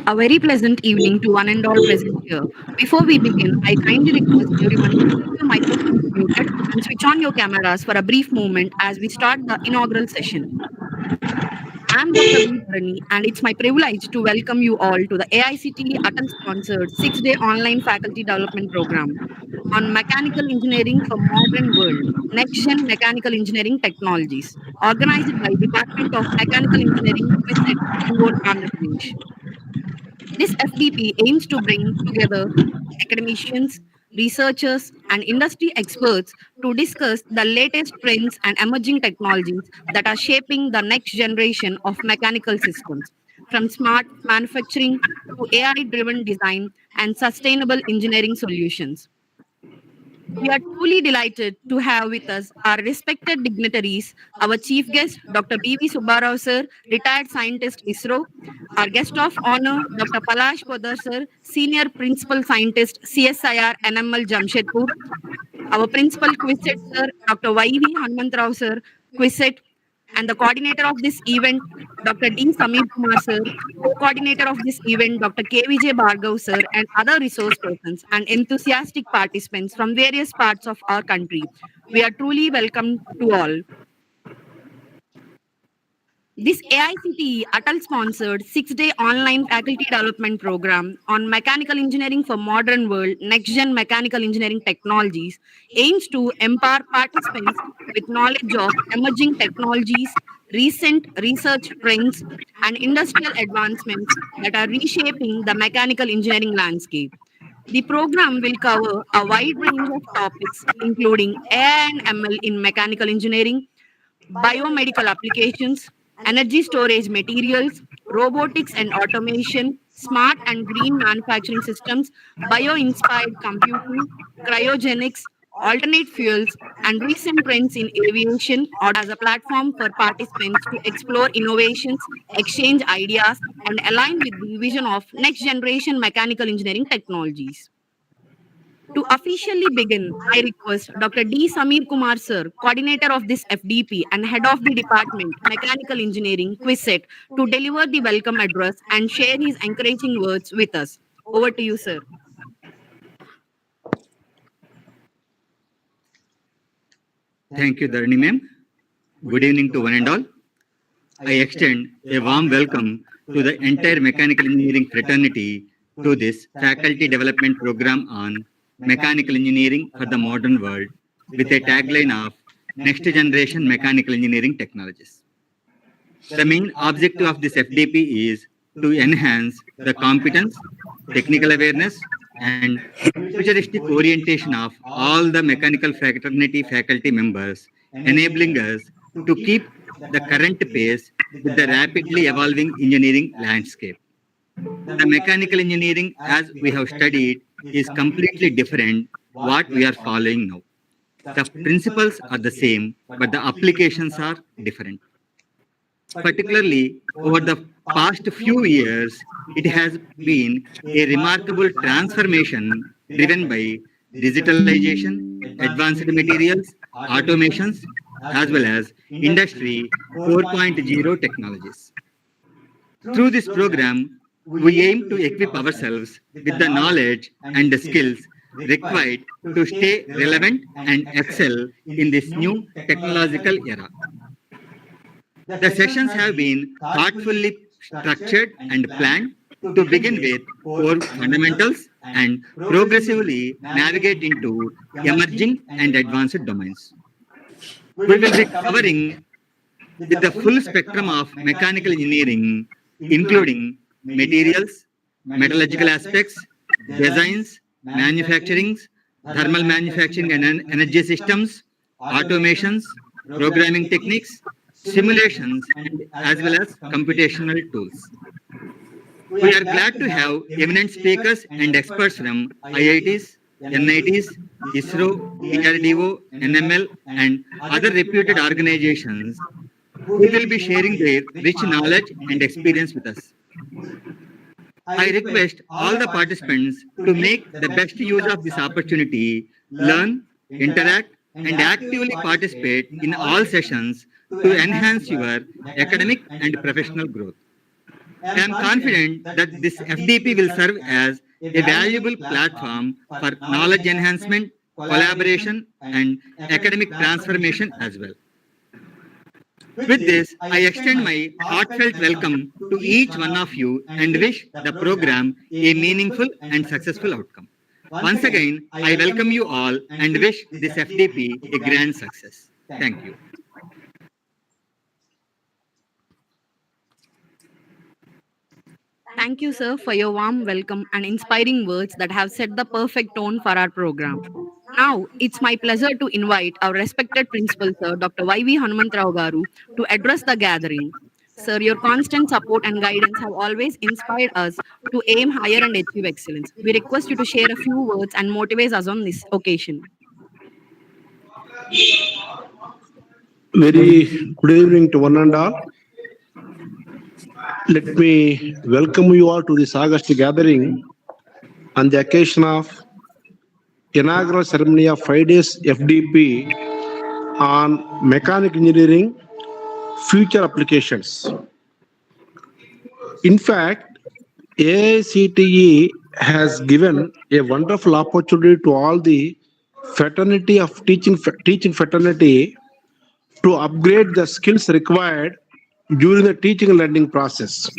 A very pleasant evening to one and all present here. Before we begin, I kindly request everyone to keep your microphones muted and switch on your cameras for a brief moment as we start the inaugural session. I'm Dr. B. Dharani, and it's my privilege to welcome you all to the AICTE ATAL sponsored 6-day online faculty development program on mechanical engineering for modern world, next gen mechanical engineering technologies, organized by Department of Mechanical Engineering, QIS, Ongole, Andhra Pradesh. This FDP aims to bring together academicians, researchers, and industry experts to discuss the latest trends and emerging technologies that are shaping the next generation of mechanical systems, from smart manufacturing to AI driven design and sustainable engineering solutions. We are truly delighted to have with us our respected dignitaries, our chief guest, Dr. B.V. Subbarao sir, retired scientist ISRO, our guest of honor, Dr. Palash Podar sir, senior principal scientist CSIR NML Jamshedpur, our principal quizet sir, Dr. Y.V. Hanumantrao sir, quizet, and the coordinator of this event, Dr. D. Samir Kumar sir, co-coordinator of this event, Dr. KVJ Bhargav sir, and other resource persons and enthusiastic participants from various parts of our country. We are truly welcome to all. This AICTE ATAL sponsored 6-day online faculty development program on mechanical engineering for modern world next gen mechanical engineering technologies aims to empower participants with knowledge of emerging technologies, recent research trends, and industrial advancements that are reshaping the mechanical engineering landscape. The program will cover a wide range of topics, including AI and ML in mechanical engineering, biomedical applications, energy storage materials, robotics and automation, smart and green manufacturing systems, bio inspired computing, cryogenics, alternate fuels, and recent trends in aviation or as a platform for participants to explore innovations, exchange ideas, and align with the vision of next generation mechanical engineering technologies. To officially begin, I request Dr. D. Samir Kumar sir, coordinator of this FDP and head of the department, Mechanical Engineering, QISET, to deliver the welcome address and share his encouraging words with us. Over to you, sir. Thank you, Dharani ma'am. Good evening to one and all. I extend a warm welcome to the entire mechanical engineering fraternity to this faculty development program on mechanical engineering for the modern world with a tagline of next generation mechanical engineering technologies. The main objective of this FDP is to enhance the competence, technical awareness, and futuristic orientation of all the mechanical fraternity faculty members, enabling us to keep the current pace with the rapidly evolving engineering landscape. The mechanical engineering, as we have studied, is completely different what we are following now. The principles are the same, but the applications are different. Particularly over the past few years, it has been a remarkable transformation driven by digitalization, advanced materials, automations, as well as Industry 4.0 technologies. Through this program, we aim to equip ourselves with the knowledge and the skills required to stay relevant and excel in this new technological era. The sessions have been thoughtfully structured and planned to begin with core fundamentals and progressively navigate into emerging and advanced domains. We will be covering with the full spectrum of mechanical engineering, including materials, metallurgical aspects, designs, manufacturing, thermal manufacturing and energy systems, automations, programming techniques, simulations, and as well as computational tools. We are glad to have eminent speakers and experts from IITs, NITs, ISRO, DRDO, NML, and other reputed organizations who will be sharing their rich knowledge and experience with us. I request all the participants to make the best use of this opportunity, learn, interact, and actively participate in all sessions to enhance your academic and professional growth. I am confident that this FDP will serve as a valuable platform for knowledge enhancement, collaboration, and academic transformation as well. With this, I extend my heartfelt welcome to each one of you and wish the program a meaningful and successful outcome. Once again, I welcome you all and wish this FDP a grand success. Thank you. Thank you, sir, for your warm welcome and inspiring words that have set the perfect tone for our program. Now, it's my pleasure to invite our respected principal, sir, Dr. Y.V. Hanumantrao Garu, to address the gathering. Sir, your constant support and guidance have always inspired us to aim higher and achieve excellence. We request you to share a few words and motivate us on this occasion. Very good evening to one and all. Let me welcome you all to this August gathering on the occasion of inaugural ceremony of 5 days FDP on mechanical engineering future applications. In fact, AICTE has given a wonderful opportunity to all the fraternity of teaching fraternity to upgrade the skills required during the teaching and learning process.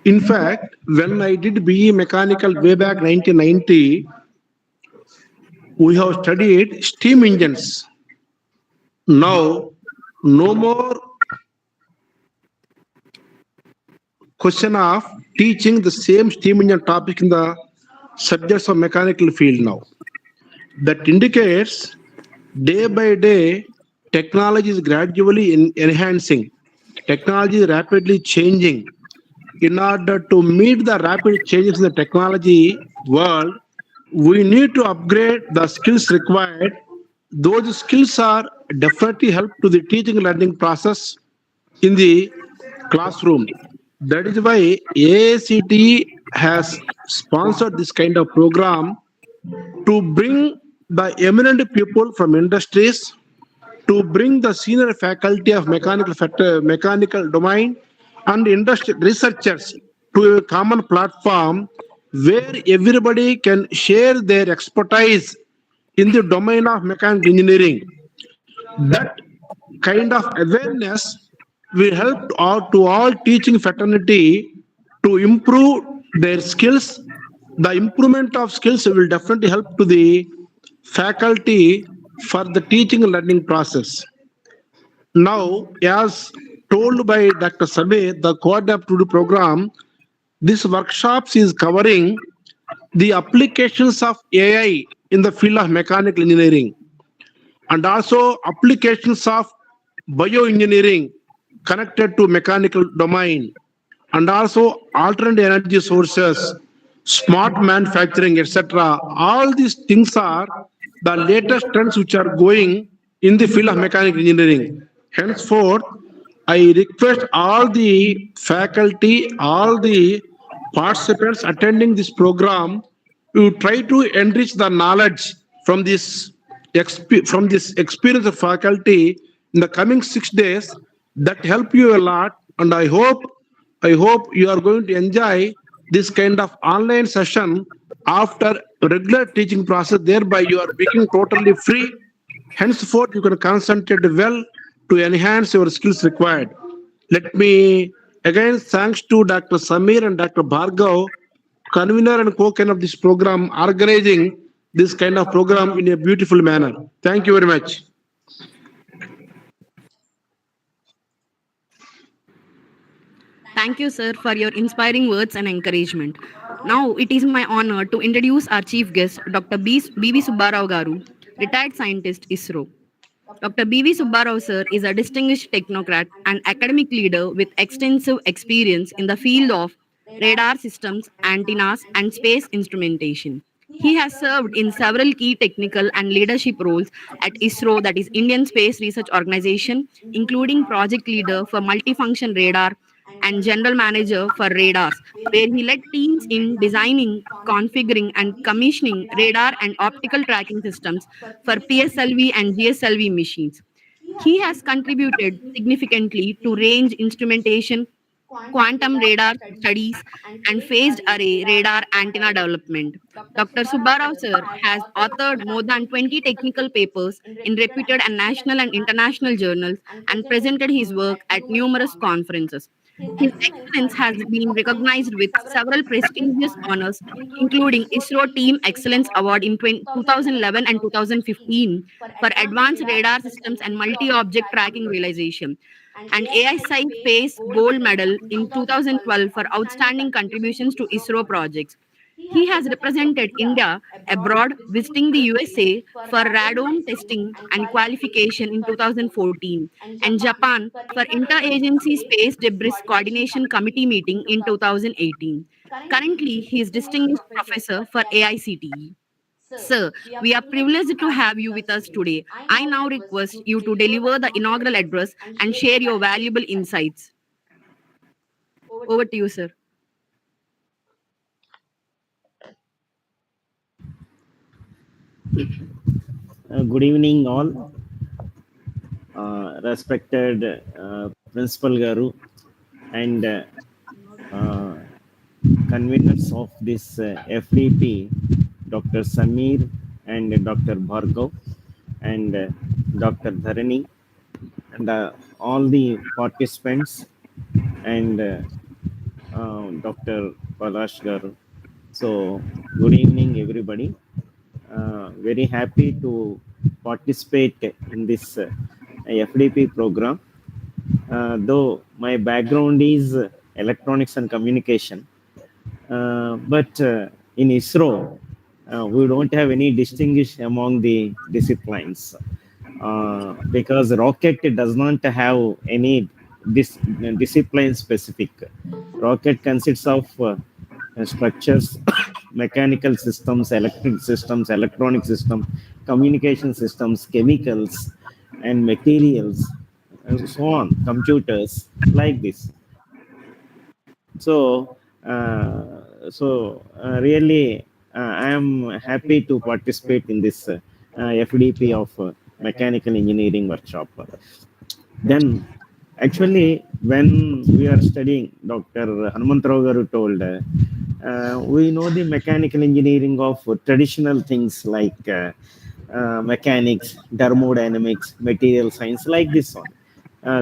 In fact, when I did BE Mechanical way back 1990, we have studied steam engines. Now, no more question of teaching the same steam engine topic in the subjects of mechanical field now. That indicates day by day, technology is gradually enhancing. Technology is rapidly changing. In order to meet the rapid changes in the technology world, we need to upgrade the skills required. Those skills are definitely help to the teaching and learning process in the classroom. That is why AICTE has sponsored this kind of program to bring the eminent people from industries, to bring the senior faculty of mechanical domain and industry researchers to a common platform where everybody can share their expertise in the domain of mechanical engineering. That kind of awareness will help to all teaching fraternity to improve their skills. The improvement of skills will definitely help to the faculty for the teaching and learning process. Now, as told by Dr. Sabe, the coordinator to the program, this workshops is covering the applications of AI in the field of mechanical engineering and also applications of bioengineering connected to mechanical domain and also alternate energy sources, smart manufacturing, etc. All these things are the latest trends which are going in the field of mechanical engineering. Henceforth, I request all the faculty, all the participants attending this program to try to enrich the knowledge from this experience of faculty in the coming 6 days. That help you a lot, and I hope you are going to enjoy this kind of online session after regular teaching process. Thereby, you are becoming totally free. Henceforth, you can concentrate well to enhance your skills required. Let me again thanks to Dr. Samir and Dr. Bhargav, convener and co-convener of this program, organizing this kind of program in a beautiful manner. Thank you very much. Thank you, sir, for your inspiring words and encouragement. Now, it is my honor to introduce our chief guest, Dr. B.V. Subbarao Garu, retired scientist, ISRO. Dr. B.V. Subbarao sir is a distinguished technocrat and academic leader with extensive experience in the field of radar systems, antennas, and space instrumentation. He has served in several key technical and leadership roles at ISRO, that is Indian Space Research Organization, including project leader for multifunction radar and general manager for radars, where he led teams in designing, configuring, and commissioning radar and optical tracking systems for PSLV and GSLV machines. He has contributed significantly to range instrumentation, quantum radar studies, and phased array radar antenna development. Dr. Subbarao sir has authored more than 20 technical papers in reputed and national and international journals and presented his work at numerous conferences. His excellence has been recognized with several prestigious honors, including ISRO Team Excellence Award in 2011 and 2015 for advanced radar systems and multi-object tracking realization, and AI Sci Space Gold Medal in 2012 for outstanding contributions to ISRO projects. He has represented India abroad, visiting the USA for radome testing and qualification in 2014, and Japan for Interagency Space Debris Coordination Committee meeting in 2018. Currently, he is distinguished professor for AICTE. Sir, we are privileged to have you with us today. I now request you to deliver the inaugural address and share your valuable insights. Over to you, sir. Good evening, all. Respected Principal Garu and uh, conveners of this FDP, Dr. Samir and Dr. Bhargav and Dr. Dharani and all the participants and Dr. Palash Garu. So, good evening, everybody. Very happy to participate in this FDP program. Though my background is electronics and communication, but in ISRO, we don't have any distinguish among the disciplines because rocket does not have any discipline specific. Rocket consists of structures, mechanical systems, electric systems, electronic systems, communication systems, chemicals, and materials, and so on, computers, like this. So, really, I am happy to participate in this FDP of mechanical engineering workshop. Then, actually, when we are studying, Dr. Hanumantrao Garu told, we know the mechanical engineering of traditional things like mechanics, thermodynamics, material science, like this one.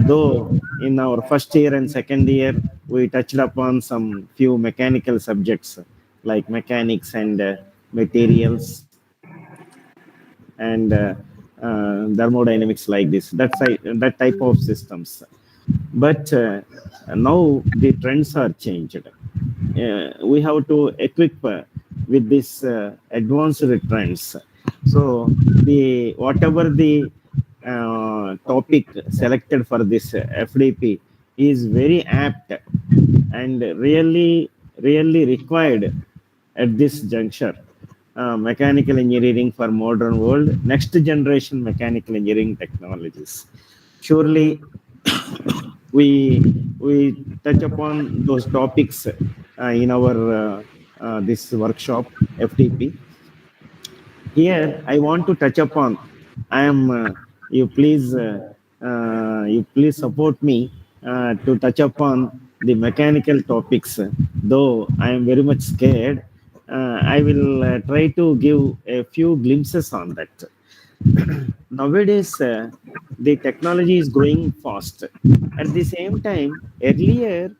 Though in our first year and second year, we touched upon some few mechanical subjects like mechanics and materials and thermodynamics, like this. That type of systems. But now the trends are changed. We have to equip with this advanced trends. So the whatever the topic selected for this FDP is very apt and really required at this juncture. Mechanical engineering for modern world, next generation mechanical engineering technologies. Surely we touch upon those topics in our this workshop FDP. Here I want to touch upon. I am you please support me to touch upon the mechanical topics. Though I am very much scared, I will try to give a few glimpses on that. Nowadays, the technology is growing fast. At the same time, earlier,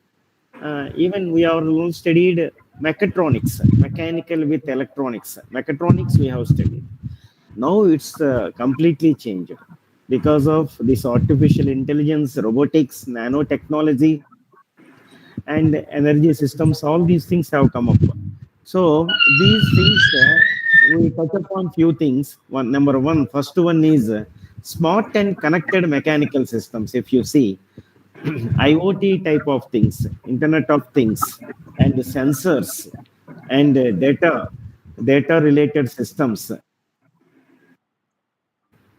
even we are all studied mechatronics, mechanical with electronics. Mechatronics we have studied. Now it's completely changed because of this artificial intelligence, robotics, nanotechnology, and energy systems. All these things have come up. So these things we touch upon few things. Number one, first one is smart and connected mechanical systems. If you see IoT type of things, Internet of Things, and sensors and data related systems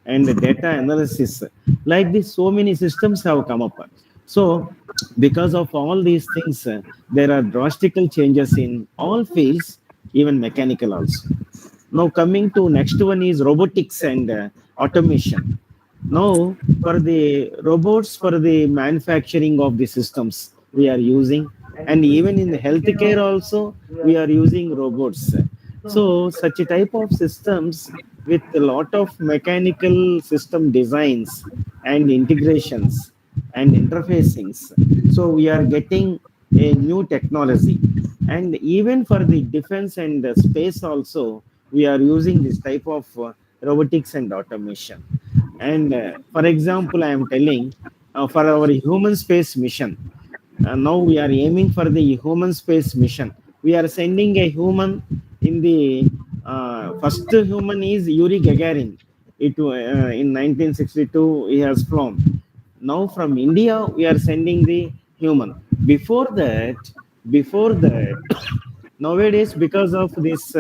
and data analysis, like this, so many systems have come up. So because of all these things, there are drastical changes in all fields, even mechanical also. Now coming to next one is robotics and automation. Now for the robots, for the manufacturing of the systems, we are using, and even in healthcare also we are using robots. So such a type of systems with a lot of mechanical system designs and integrations and interfacings, so we are getting a new technology. And even for the defense and space also we are using this type of robotics and automation. And for example, I am telling, for our human space mission, now we are aiming for the human space mission. We are sending a human in the first human is Yuri Gagarin. In 1962 he has flown. Now from India we are sending the human. Before that, before that, nowadays because of this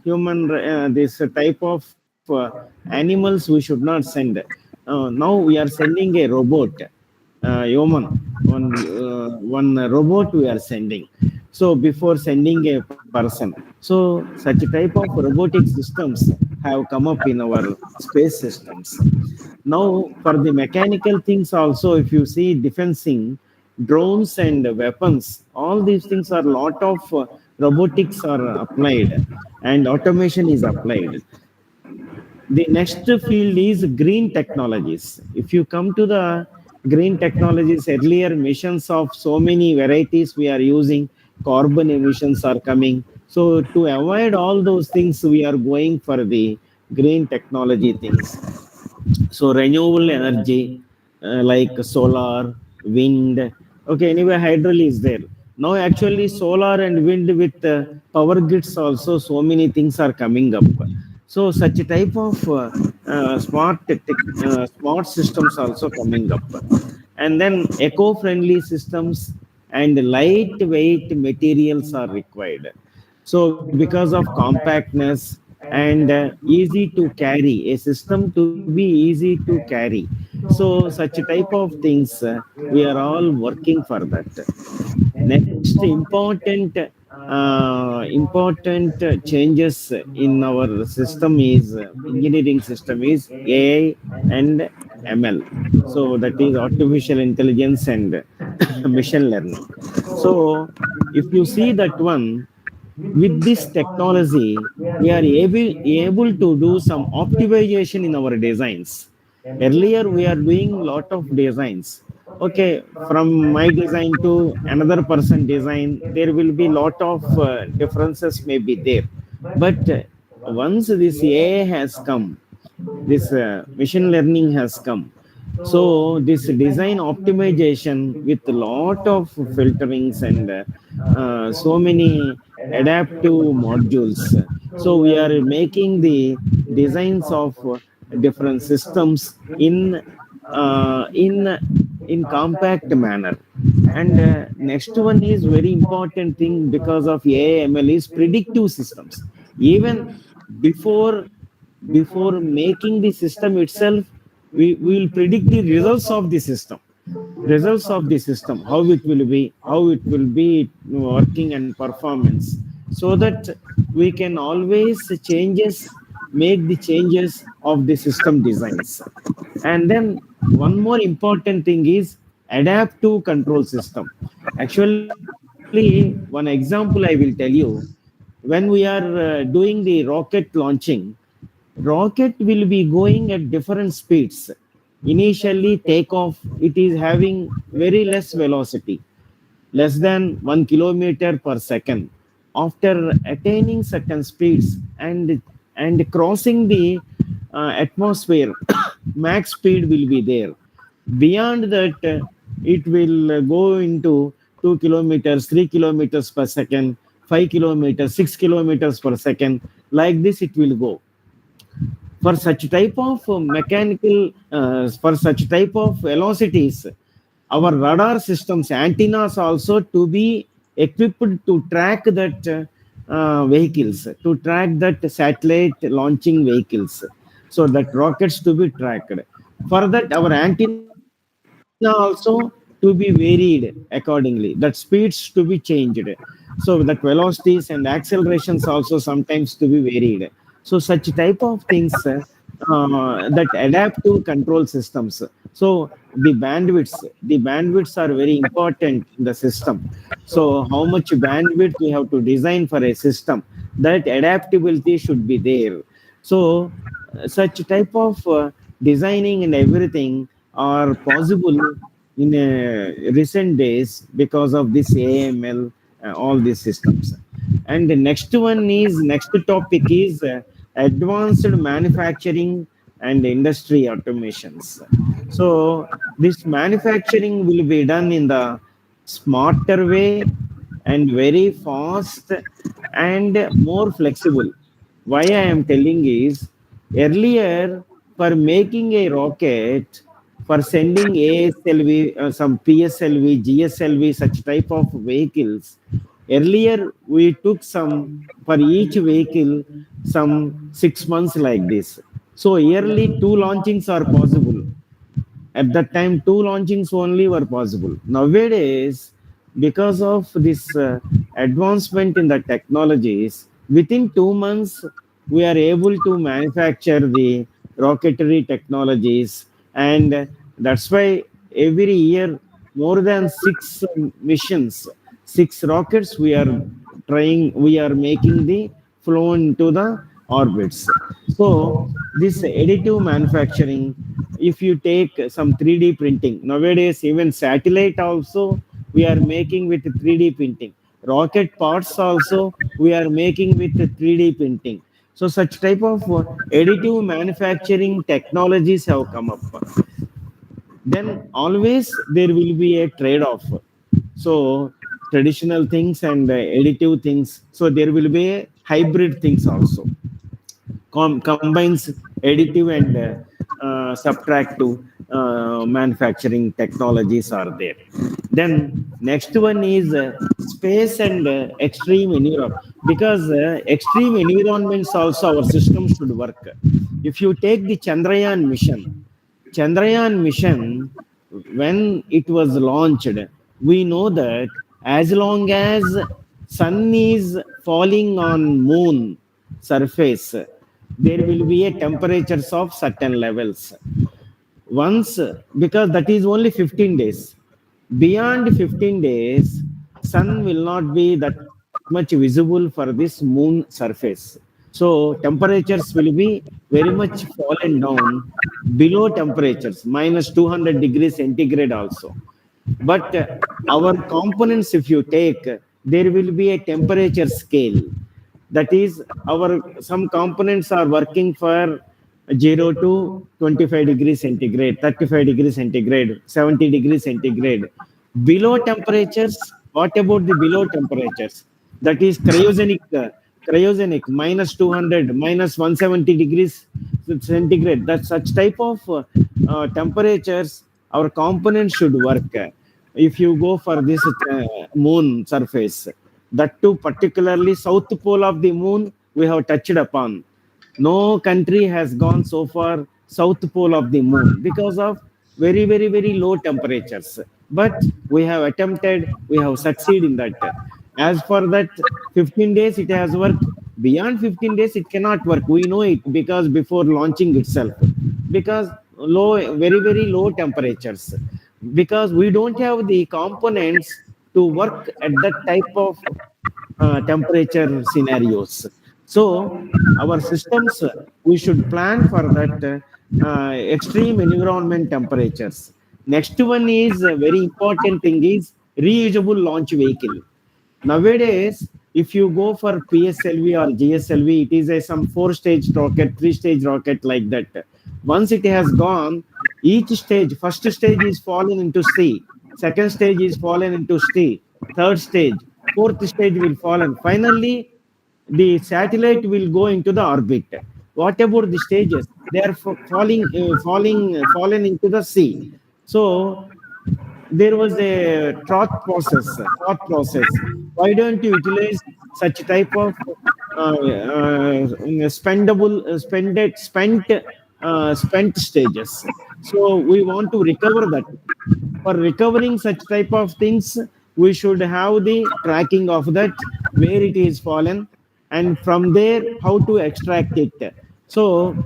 human this type of animals we should not send. Now we are sending a robot, human, one robot we are sending. So before sending a person, so such a type of robotic systems have come up in our space systems. Now for the mechanical things also, if you see defensing, drones and weapons, all these things are lot of robotics are applied and automation is applied. The next field is green technologies. If you come to the green technologies, earlier emissions of so many varieties we are using, carbon emissions are coming. So to avoid all those things we are going for the green technology things. So renewable energy, like solar, wind. Okay, anyway, hydro is there. Now actually solar and wind with power grids also, so many things are coming up. So such a type of smart systems also coming up. And then eco-friendly systems and lightweight materials are required. So because of compactness and easy to carry, a system to be easy to carry. So such a type of things we are all working for that. Next important changes in our system is engineering system is AI and ML. So that is artificial intelligence and machine learning. So if you see that one, with this technology we are able to do some optimization in our designs. Earlier we are doing lot of designs. Okay, from my design to another person design, there will be lot of differences may be there. But once this AI has come, this machine learning has come, so this design optimization with a lot of filterings and so many adaptive modules. So we are making the designs of different systems in compact manner. And next one is very important thing because of AI ML is predictive systems. Even before before making the system itself, we will predict the results of the system, results of the system, how it will be working and performance, so that we can always changes, make the changes of the system designs. And then one more important thing is adaptive control system. Actually, one example I will tell you, when we are doing the rocket launching, rocket will be going at different speeds. Initially takeoff, it is having very less velocity, less than 1 kilometer per second. After attaining certain speeds and crossing the atmosphere, max speed will be there. Beyond that, it will go into 2 kilometers, 3 kilometers per second, 5 kilometers, 6 kilometers per second. Like this, it will go. For such type of for such type of velocities, our radar systems, antennas also to be equipped to track that vehicles, to track that satellite launching vehicles, so that rockets to be tracked. For that our antenna also to be varied accordingly, that speeds to be changed. So that velocities and accelerations also sometimes to be varied. So such type of things we are that adaptive control systems. So the bandwidths are very important in the system. So how much bandwidth we have to design for a system, that adaptability should be there. So such type of designing and everything are possible in recent days because of this AML, all these systems. And the next topic is advanced manufacturing and industry automations. So this manufacturing will be done in the smarter way and very fast and more flexible. Why I am telling is, earlier for making a rocket, for sending ASLV, some PSLV, GSLV, such type of vehicles, earlier we took some, for each vehicle, some 6 months like this. So yearly two launchings are possible. At that time, two launchings only were possible. Nowadays, because of this advancement in the technologies, within 2 months, we are able to manufacture the rocketry technologies. And that's why every year, more than six missions, six rockets we are making the flown into the orbits. So, this additive manufacturing, if you take some 3D printing, nowadays even satellite also we are making with 3D printing. Rocket parts also we are making with 3D printing. So such type of additive manufacturing technologies have come up. Then always there will be a trade-off. So traditional things and additive things. So there will be a hybrid things also, combines additive and subtractive manufacturing technologies are there. Then next one is space and extreme environment, because extreme environments also our system should work. If you take the Chandrayaan mission, when it was launched, we know that as long as sun is falling on moon surface, there will be a temperatures of certain levels. Once, because that is only 15 days. Beyond 15 days, sun will not be that much visible for this moon surface. So temperatures will be very much fallen down below temperatures, minus 200 degrees centigrade also. But our components, if you take, there will be a temperature scale. That is, our some components are working for 0 to 25 degrees centigrade, 35 degrees centigrade, 70 degrees centigrade. Below temperatures, what about the below temperatures? That is cryogenic, minus 200, minus 170 degrees centigrade. That such type of temperatures, our components should work. If you go for this moon surface, that too particularly south pole of the moon, we have touched upon. No country has gone so far south pole of the moon because of very, very, very low temperatures. But we have attempted, we have succeeded in that. As for that, 15 days it has worked. Beyond 15 days, it cannot work. We know it because before launching itself, because very, very low temperatures, because we don't have the components to work at that type of temperature scenarios. So our systems, we should plan for that extreme environment temperatures. Next one is a very important thing is reusable launch vehicle. Nowadays, if you go for PSLV or GSLV, it is a some four-stage rocket, three-stage rocket like that. Once it has gone, each stage, first stage is fallen into sea, second stage is fallen into sea, third stage, fourth stage will fall, and finally the satellite will go into the orbit. What about the stages? They are fallen into the sea. So there was a thought process. Why don't you utilize such type of spent stages? So we want to recover that. For recovering such type of things, we should have the tracking of that, where it is fallen, and from there how to extract it. So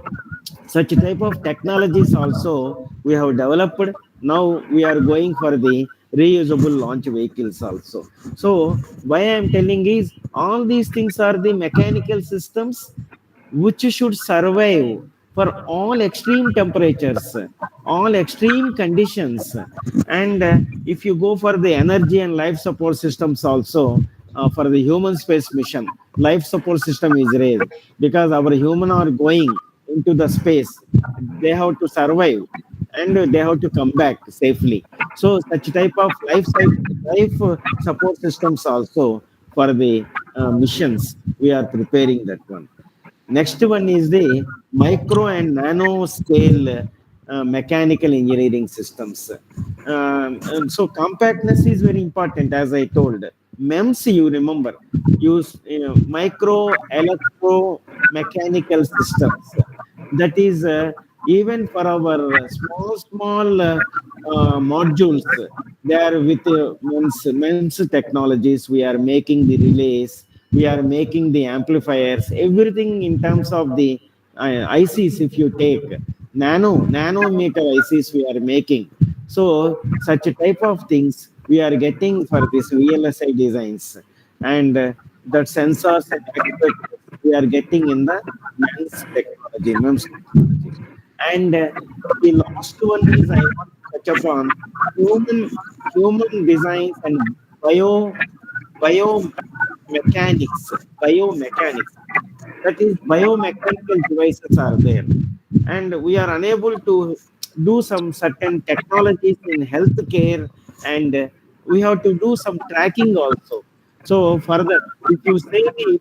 Such type of technologies also we have developed. Now we are going for the reusable launch vehicles also. So why I am telling is all these things are the mechanical systems which should survive for all extreme temperatures, all extreme conditions. And if you go for the energy and life support systems also, for the human space mission, life support system is raised because our human are going into the space. They have to survive and they have to come back safely. So such type of life support systems also for the missions we are preparing that one. Next one is the micro and nano scale mechanical engineering systems. So compactness is very important, as I told. MEMS, you remember, use micro electro mechanical systems. That is even for our small modules. They are with MEMS technologies. We are making the relays, we are making the amplifiers, everything in terms of the ICs. If you take nanometer ICs, we are making. So such a type of things we are getting for this VLSI designs, and that sensors and actuators we are getting in the MEMS technology. And the last one is I want to touch upon human human designs and bio biomechanics. That is, biomechanical devices are there, and we are unable to do some certain technologies in healthcare, and we have to do some tracking also. So further, if you say the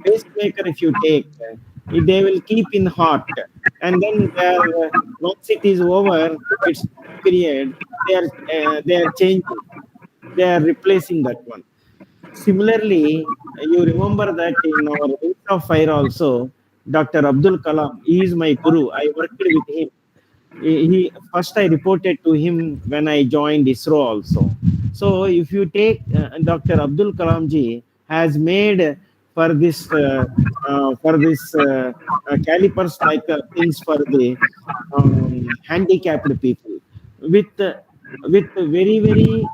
pacemaker, if you take, they will keep in heart, and then once it is over its period, they are changing, they are replacing that one. Similarly, you remember that in our Wings of Fire also, Dr. Abdul Kalam, he is my guru. I worked with him. He first I reported to him when I joined ISRO also. So if you take Dr. Abdul Kalam ji has made for this calipers like things for the handicapped people with very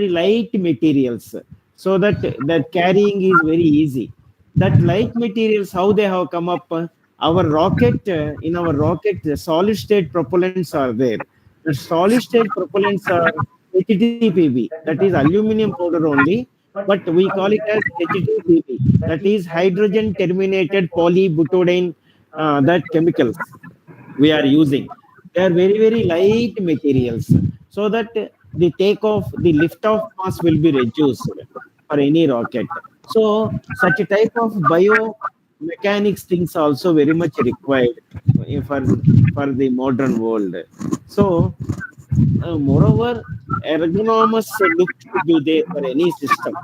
light materials, so that carrying is very easy. That light materials, how they have come up, our rocket, in our rocket, the solid state propellants are there. The solid state propellants are HTPB, that is aluminum powder only, but we call it as HTPB, that is hydrogen terminated polybutadiene, that chemicals we are using. They are very light materials, so that the takeoff, the lift off mass will be reduced for any rocket. So such a type of biomechanics things also very much required for the modern world. So moreover, ergonomous look should be there for any system.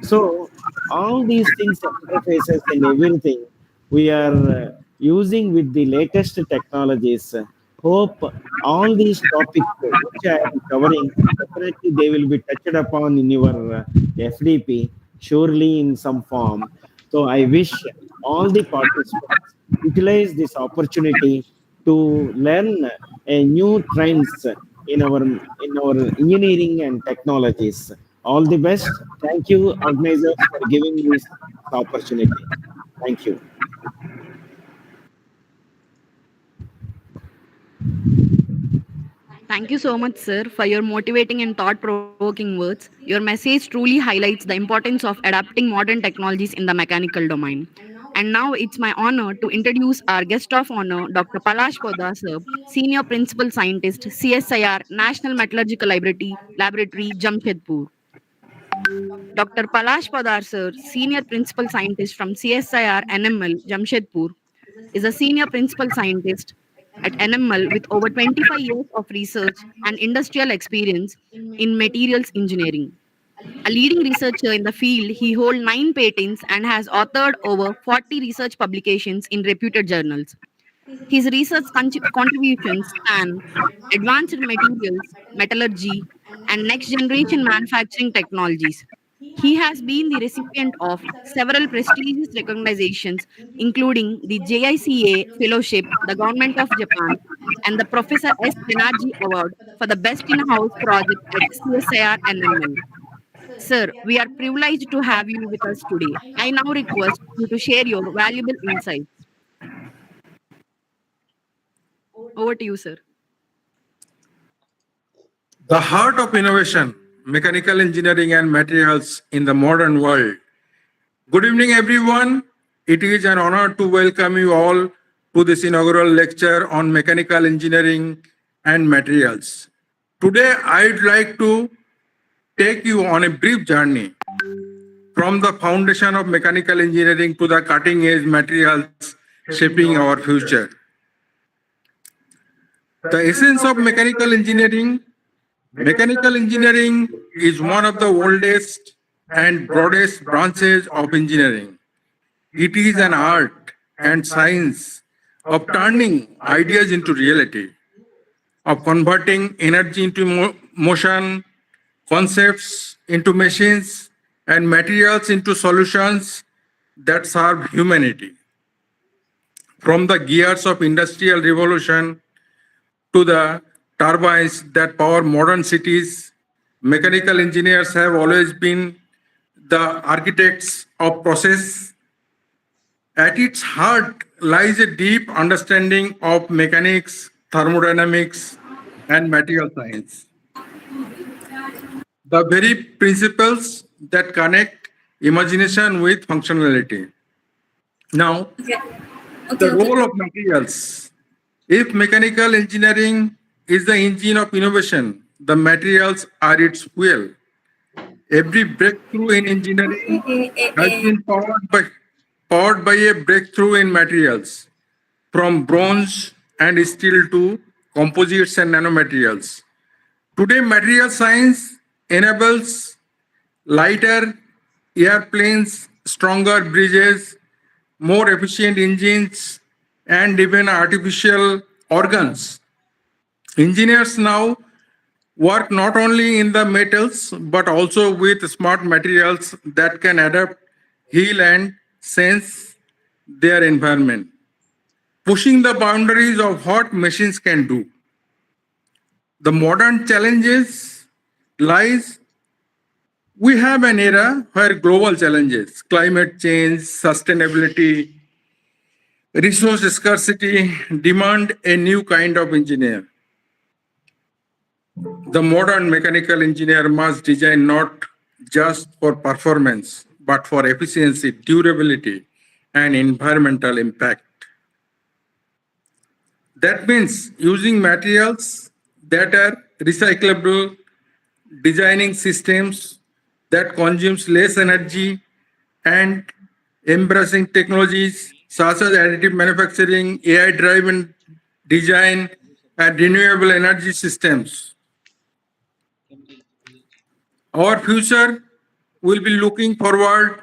So all these things, interfaces and everything, we are using with the latest technologies. Hope all these topics which I am covering, definitely they will be touched upon in your FDP, surely in some form. So I wish all the participants utilize this opportunity to learn new trends in our engineering and technologies. All the best. Thank you, organizers, for giving me this opportunity. Thank you. Thank you so much, sir, for your motivating and thought provoking words. Your message truly highlights the importance of adapting modern technologies in the mechanical domain. And now it's my honor to introduce our guest of honor, Dr. Palash Poddar, sir, Senior Principal Scientist, CSIR, National Metallurgical Laboratory, Jamshedpur. Dr. Palash Poddar, sir, Senior Principal Scientist from CSIR NML, Jamshedpur, is a senior principal scientist at NML with over 25 years of research and industrial experience in materials engineering. A leading researcher in the field, he holds 9 patents and has authored over 40 research publications in reputed journals. His research contributions span advanced materials, metallurgy, and next generation manufacturing technologies. He has been the recipient of several prestigious recognitions, including the JICA Fellowship, the Government of Japan, and the Professor S. Banerjee Award for the Best in-House Project at CSIR NML. Sir, we are privileged to have you with us today. I now request you to share your valuable insights. Over to you, sir. The heart of innovation, mechanical engineering and materials in the modern world. Good evening, everyone. It is an honor to welcome you all to this inaugural lecture on mechanical engineering and materials. Today, I'd like to take you on a brief journey from the foundation of mechanical engineering to the cutting edge materials shaping our future. The essence of mechanical engineering is one of the oldest and broadest branches of engineering. It is an art and science of turning ideas into reality, of converting energy into motion, concepts into machines, and materials into solutions that serve humanity. From the gears of industrial revolution to the turbines that power modern cities, mechanical engineers have always been the architects of process. At its heart lies a deep understanding of mechanics, thermodynamics, and material science. The very principles that connect imagination with functionality. Now, the role of materials. If mechanical engineering is the engine of innovation, the materials are its fuel. Every breakthrough in engineering has been powered by a breakthrough in materials, from bronze and steel to composites and nanomaterials. Today, material science enables lighter airplanes, stronger bridges, more efficient engines, and even artificial organs. Engineers now work not only in the metals but also with smart materials that can adapt, heal, and sense their environment, pushing the boundaries of what machines can do. The modern challenges lies we have an era where global challenges, climate change, sustainability, resource scarcity demand a new kind of engineer. The modern mechanical engineer must design not just for performance, but for efficiency, durability, and environmental impact. That means using materials that are recyclable, designing systems that consumes less energy, and embracing technologies such as additive manufacturing, AI-driven design, and renewable energy systems. Our future will be looking forward.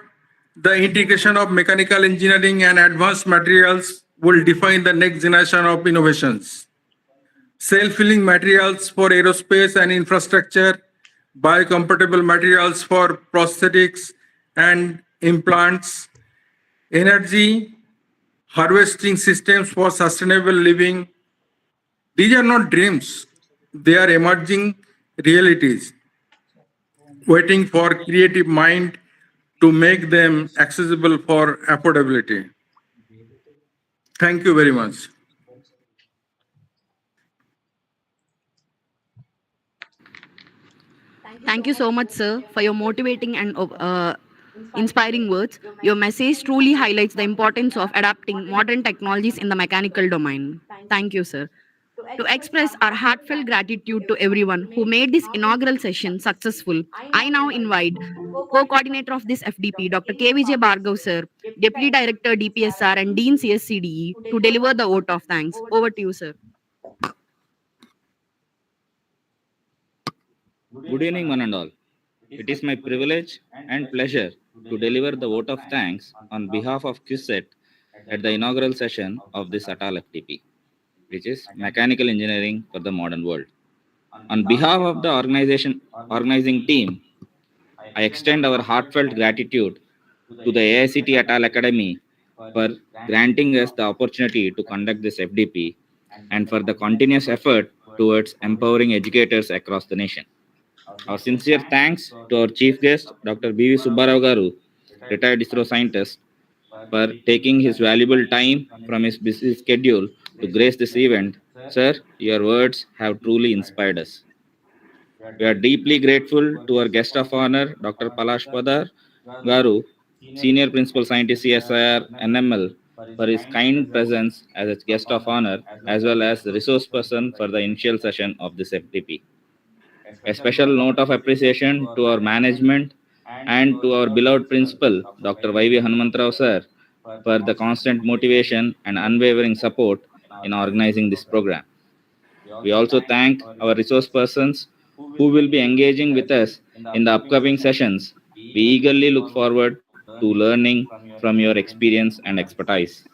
The integration of mechanical engineering and advanced materials will define the next generation of innovations. Self-filling materials for aerospace and infrastructure, biocompatible materials for prosthetics and implants, energy harvesting systems for sustainable living. These are not dreams, they are emerging realities, waiting for creative mind to make them accessible for affordability. Thank you very much. Thank you so much, sir, for your motivating and inspiring words. Your message truly highlights the importance of adapting modern technologies in the mechanical domain. Thank you, sir. To express our heartfelt gratitude to everyone who made this inaugural session successful, I now invite co-coordinator of this FDP, Dr. KVJ Bhargav, sir, Deputy Director DPSR and Dean CSCDE, to deliver the vote of thanks. Over to you, sir. Good evening, one and all. It is my privilege and pleasure to deliver the vote of thanks on behalf of QSET at the inaugural session of this ATAL FTP, which is Mechanical Engineering for the Modern World. On behalf of the organizing team, I extend our heartfelt gratitude to the AICT ATAL Academy for granting us the opportunity to conduct this FDP and for the continuous effort towards empowering educators across the nation. Our sincere thanks to our chief guest, Dr. B.V. Subbarao Garu, retired ISRO scientist, for taking his valuable time from his busy schedule to grace this event. Sir, your words have truly inspired us. We are deeply grateful to our guest of honor, Dr. Palash Padar Garu, Senior Principal Scientist CSIR NML, for his kind presence as a guest of honor, as well as the resource person for the initial session of this FTP. A special note of appreciation to our management and to our beloved principal, Dr. Y.V. Hanumantrao sir, for the constant motivation and unwavering support in organizing this program. We also thank our resource persons who will be engaging with us in the upcoming sessions. We eagerly look forward to learning from your experience and expertise.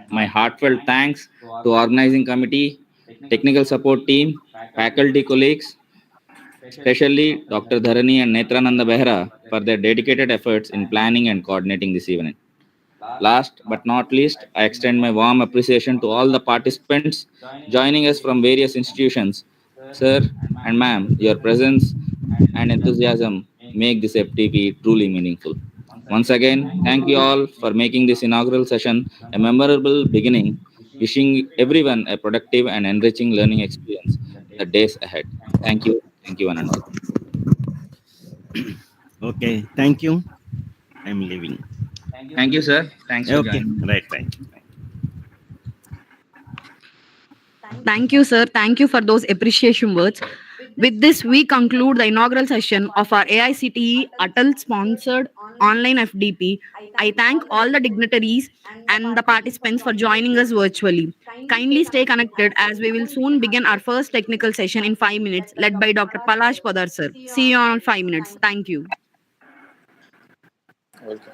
My heartfelt thanks to organizing committee, technical support team, faculty colleagues, especially Dr. Dharani and Netrananda Behra for their dedicated efforts in planning and coordinating this event. Last but not least, I extend my warm appreciation to all the participants joining us from various institutions. Sir and ma'am, your presence and enthusiasm make this FTP truly meaningful. Once again, thank you all for making this inaugural session a memorable beginning. Wishing everyone a productive and enriching learning experience in the days ahead. Thank you. Thank you, one and all. Okay, thank you. I'm leaving. Thank you, sir. Thanks for Okay, joining. right, thank you. Thank you, sir. Thank you for those appreciation words. With this, we conclude the inaugural session of our AICTE ATAL sponsored online FDP. I thank all the dignitaries and the participants for joining us virtually. Kindly stay connected as we will soon begin our first technical session in 5 minutes, led by Dr. Palash Padar, sir. See you on 5 minutes. Thank you. Welcome.